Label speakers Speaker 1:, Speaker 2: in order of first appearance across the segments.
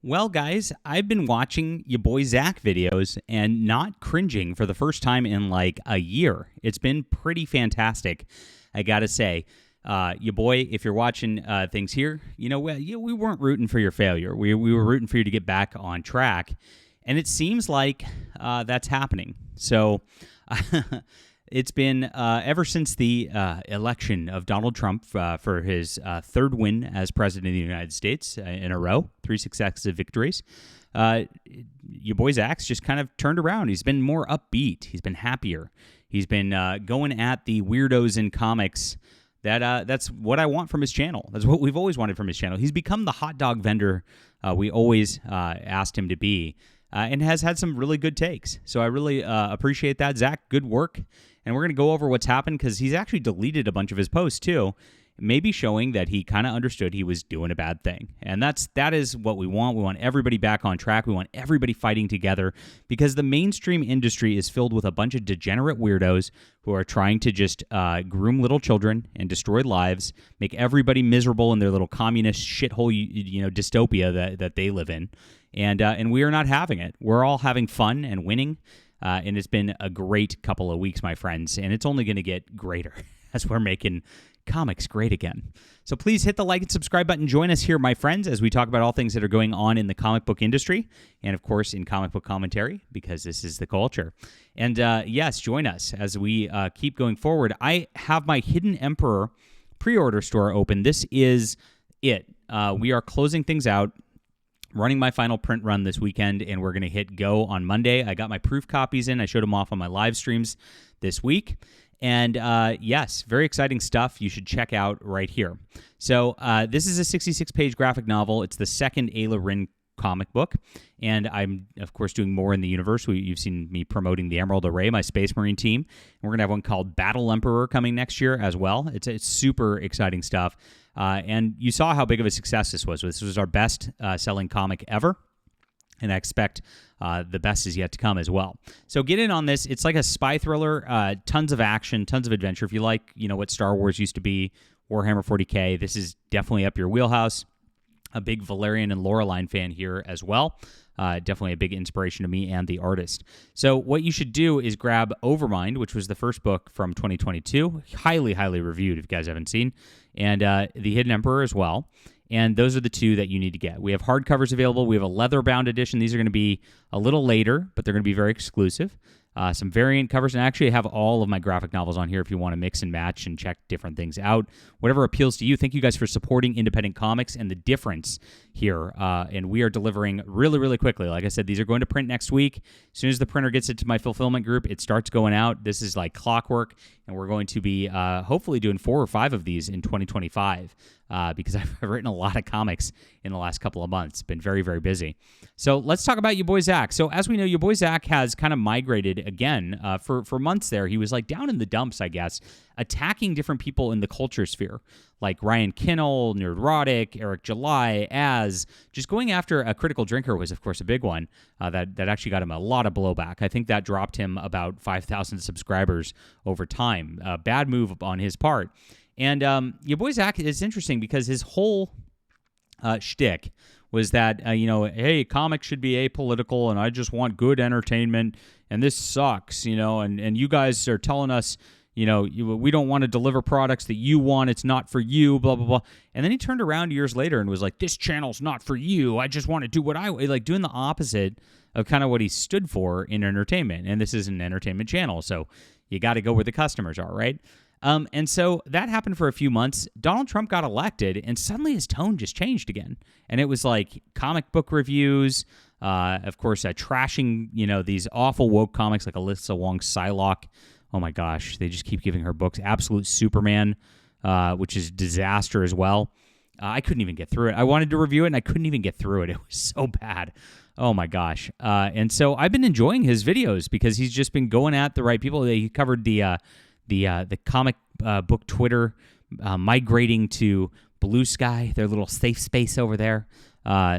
Speaker 1: Well, guys, I've been watching your Boi Zack videos and not cringing for the first time in like a year. It's been pretty fantastic, I gotta say. Your boy, if you're watching things here, we weren't rooting for your failure. We were rooting for you to get back on track, and it seems like that's happening. So. It's been ever since the election of Donald Trump for his third win as president of the United States in a row, 3 successive victories. Your boy Zach's just kind of turned around. He's been more upbeat. He's been happier. He's been going at the weirdos in comics. That's what I want from his channel. That's what we've always wanted from his channel. He's become the hot dog vendor we always asked him to be. And has had some really good takes. So I really appreciate that. Zach, good work. And we're going to go over what's happened because he's actually deleted a bunch of his posts too, maybe showing that he kind of understood he was doing a bad thing. And that is what we want. We want everybody back on track. We want everybody fighting together because the mainstream industry is filled with a bunch of degenerate weirdos who are trying to just groom little children and destroy lives, make everybody miserable in their little communist shithole, dystopia that they live in. And we are not having it. We're all having fun and winning. And it's been a great couple of weeks, my friends. And it's only going to get greater as we're making comics great again. So please hit the like and subscribe button. Join us here, my friends, as we talk about all things that are going on in the comic book industry. And, of course, in comic book commentary, because this is the culture. And, yes, join us as we keep going forward. I have my Hidden Emperor pre-order store open. This is it. We are closing things out. Running my final print run this weekend, and we're going to hit go on Monday. I got my proof copies in. I showed them off on my live streams this week. And yes, very exciting stuff you should check out right here. So this is a 66-page graphic novel. It's the second Ayla Rin comic book. And I'm, of course, doing more in the universe. You've seen me promoting the Emerald Array, my Space Marine team. And we're going to have one called Battle Emperor coming next year as well. It's super exciting stuff. And you saw how big of a success this was. This was our best selling comic ever. And I expect the best is yet to come as well. So get in on this. It's like a spy thriller, tons of action, tons of adventure. If you like, what Star Wars used to be, Warhammer 40K, this is definitely up your wheelhouse. A big Valerian and Laureline fan here as well. Definitely a big inspiration to me and the artist. So what you should do is grab Overmind, which was the first book from 2022. Highly, highly reviewed if you guys haven't seen. And The Hidden Emperor as well. And those are the two that you need to get. We have hardcovers available. We have a leather-bound edition. These are going to be a little later, but they're going to be very exclusive. Some variant covers, and actually I have all of my graphic novels on here if you want to mix and match and check different things out. Whatever appeals to you. Thank you guys for supporting independent comics and the difference here. And we are delivering really, really quickly. Like I said, these are going to print next week. As soon as the printer gets it to my fulfillment group, it starts going out. This is like clockwork, and we're going to be hopefully doing 4 or 5 of these in 2025. Because I've written a lot of comics in the last couple of months. Been very, very busy. So let's talk about your boy Zach. So as we know, your boy Zach has kind of migrated again for months there. He was like down in the dumps, I guess, attacking different people in the culture sphere, like Ryan Kinnell, Nerdrotic, Eric July, just going after a critical drinker was, of course, a big one that actually got him a lot of blowback. I think that dropped him about 5,000 subscribers over time. Bad move on his part. And your boy Zach is interesting because his whole shtick was that, hey, comics should be apolitical, and I just want good entertainment, and this sucks, and you guys are telling us, we don't want to deliver products that you want. It's not for you, blah, blah, blah. And then he turned around years later and was like, this channel's not for you. I just want to do what like doing the opposite of kind of what he stood for in entertainment. And this is an entertainment channel, so you got to go where the customers are, right? And so that happened for a few months. Donald Trump got elected, and suddenly his tone just changed again. And it was like comic book reviews, of course, trashing, these awful woke comics like Alyssa Wong's Psylocke. Oh my gosh, they just keep giving her books. Absolute Superman, which is disaster as well. I couldn't even get through it. I wanted to review it, and I couldn't even get through it. It was so bad. Oh my gosh. And so I've been enjoying his videos because he's just been going at the right people. He covered the comic book Twitter migrating to Blue Sky, their little safe space over there,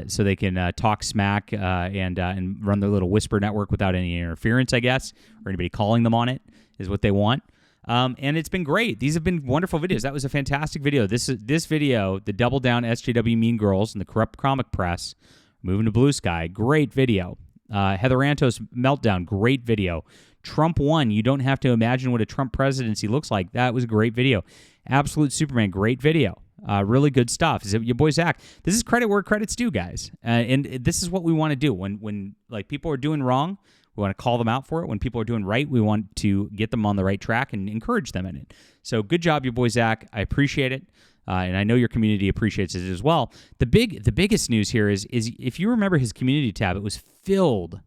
Speaker 1: so they can talk smack and run their little whisper network without any interference, I guess, or anybody calling them on it is what they want. And it's been great. These have been wonderful videos. That was a fantastic video. This video, the Double Down SJW Mean Girls and the Corrupt Comic Press, Moving to Blue Sky, great video. Heather Antos meltdown, great video. Trump won. You don't have to imagine what a Trump presidency looks like. That was a great video. Absolute Superman, great video. Really good stuff. Is it your boy Zach? This is credit where credit's due, guys. And this is what we want to do when like people are doing wrong. We want to call them out for it. When people are doing right, we want to get them on the right track and encourage them in it. So good job, your boy Zach. I appreciate it. And I know your community appreciates it as well. The biggest news here is if you remember his community tab, it was filled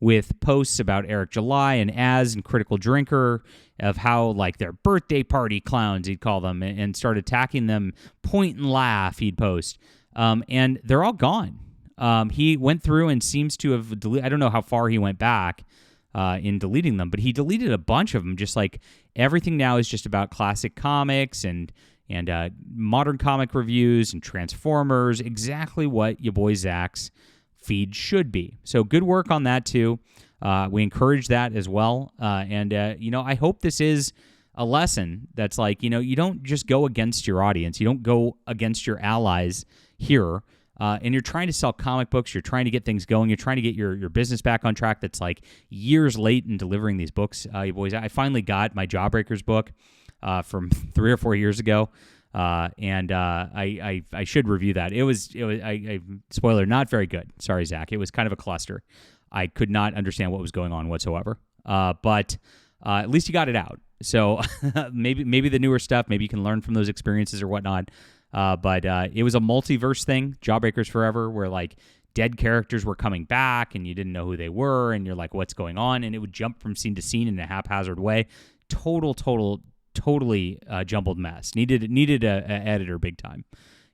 Speaker 1: with posts about Eric July and Az and Critical Drinker, of how like their birthday party clowns, he'd call them, and start attacking them. Point and laugh, he'd post. And they're all gone. He went through and seems to have deleted, I don't know how far he went back in deleting them, but he deleted a bunch of them. Just like everything now is just about classic comics and modern comic reviews and Transformers, exactly what your boy Zach's feed should be. So good work on that too. We encourage that as well. I hope this is a lesson that's like, you don't just go against your audience. You don't go against your allies here. And you're trying to sell comic books. You're trying to get things going. You're trying to get your business back on track that's like years late in delivering these books. You boys, I finally got my Jawbreakers book from 3 or 4 years ago. I should review that. It was spoiler, not very good. Sorry, Zach. It was kind of a cluster. I could not understand what was going on whatsoever. But at least you got it out. So maybe the newer stuff, maybe you can learn from those experiences or whatnot. But it was a multiverse thing, Jawbreakers Forever, where like dead characters were coming back and you didn't know who they were and you're like, what's going on? And it would jump from scene to scene in a haphazard way. Totally jumbled mess. Needed a editor big time.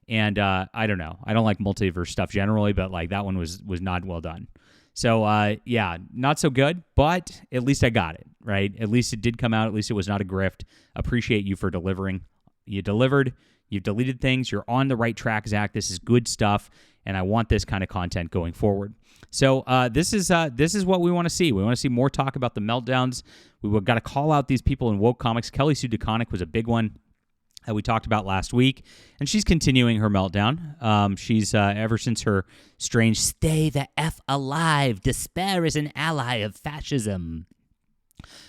Speaker 1: And I don't know. I don't like multiverse stuff generally, but like that one was not well done. So not so good, but at least I got it, right? At least it did come out. At least it was not a grift. Appreciate you for delivering. You delivered. You've deleted things. You're on the right track, Zach. This is good stuff, and I want this kind of content going forward. So this is what we want to see. We want to see more talk about the meltdowns. We've got to call out these people in woke comics. Kelly Sue DeConnick was a big one that we talked about last week, and she's continuing her meltdown. She's ever since her strange "Stay the F alive, despair is an ally of fascism."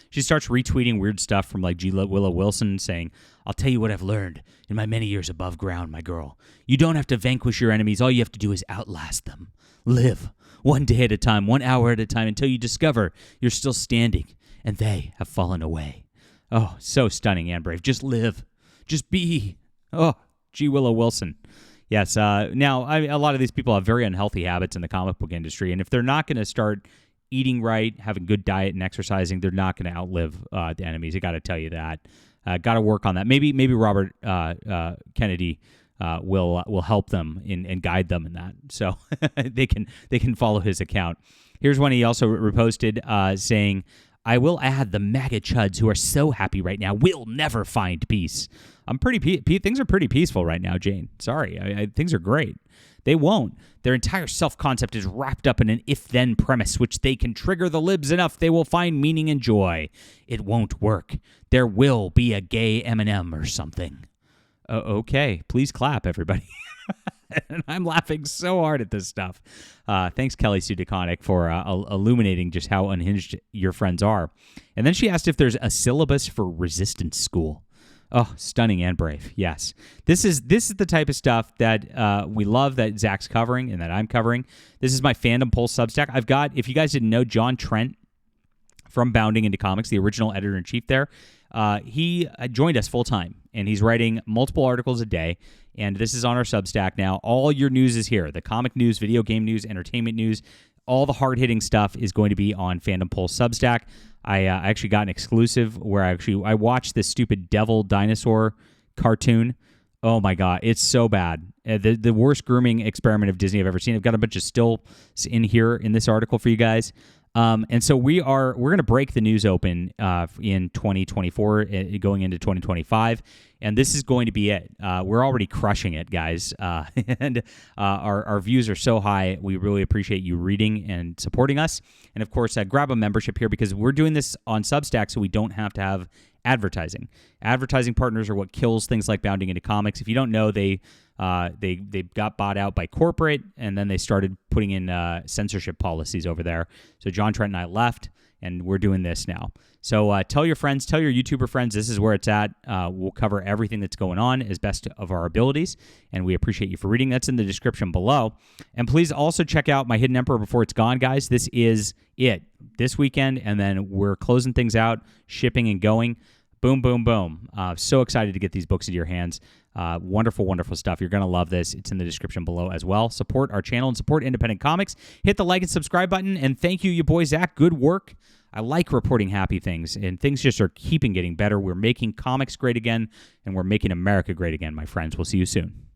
Speaker 1: She starts retweeting weird stuff from like G. Willow Wilson saying, "I'll tell you what I've learned in my many years above ground, my girl. You don't have to vanquish your enemies. All you have to do is outlast them. Live one day at a time, 1 hour at a time, until you discover you're still standing and they have fallen away." Oh, so stunning, Anne Brave. Just live. Just be. Oh, G. Willow Wilson. Yes. Now, a lot of these people have very unhealthy habits in the comic book industry, and if they're not going to start eating right, having good diet and exercising, they're not going to outlive the enemies. I got to tell you that. Got to work on that. Maybe Robert Kennedy will help them and guide them in that, so they can follow his account. Here's one he also reposted saying, "I will add the MAGA chuds who are so happy right now will never find peace." I'm things are pretty peaceful right now, Jane. Sorry, things are great. They won't. Their entire self-concept is wrapped up in an if-then premise, which they can trigger the libs enough they will find meaning and joy. It won't work. There will be a gay Eminem or something. Okay, please clap, everybody. And I'm laughing so hard at this stuff. Thanks, Kelly Sue DeConnick, for illuminating just how unhinged your friends are. And then she asked if there's a syllabus for resistance school. Oh, stunning and brave. Yes. This is the type of stuff that we love that Zach's covering and that I'm covering. This is my Fandom Pulse Substack. I've got, if you guys didn't know, John Trent from Bounding Into Comics, the original editor-in-chief there, he joined us full-time, and he's writing multiple articles a day, and this is on our Substack now. All your news is here. The comic news, video game news, entertainment news, all the hard-hitting stuff is going to be on Fandom Pulse Substack. I actually got an exclusive where I watched this stupid devil dinosaur cartoon. Oh my God, it's so bad. The worst grooming experiment of Disney I've ever seen. I've got a bunch of stills in here in this article for you guys. And so we're going to break the news open in 2024, going into 2025. And this is going to be it. We're already crushing it, guys. And our views are so high. We really appreciate you reading and supporting us. And, of course, grab a membership here because we're doing this on Substack so we don't have to have advertising. Advertising partners are what kills things like Bounding Into Comics. If you don't know, they got bought out by corporate, and then they started putting in censorship policies over there. So John Trent and I left, and we're doing this now. So tell your friends, tell your YouTuber friends, this is where it's at. We'll cover everything that's going on as best of our abilities, and we appreciate you for reading. That's in the description below. And please also check out my Hidden Emperor Before It's Gone, guys. This is it this weekend, and then we're closing things out, shipping and going. Boom, boom, boom. So excited to get these books into your hands. Wonderful, wonderful stuff. You're going to love this. It's in the description below as well. Support our channel and support independent comics. Hit the like and subscribe button. And thank you, your boy Zach. Good work. I like reporting happy things, and things just are keeping getting better. We're making comics great again, and we're making America great again, my friends. We'll see you soon.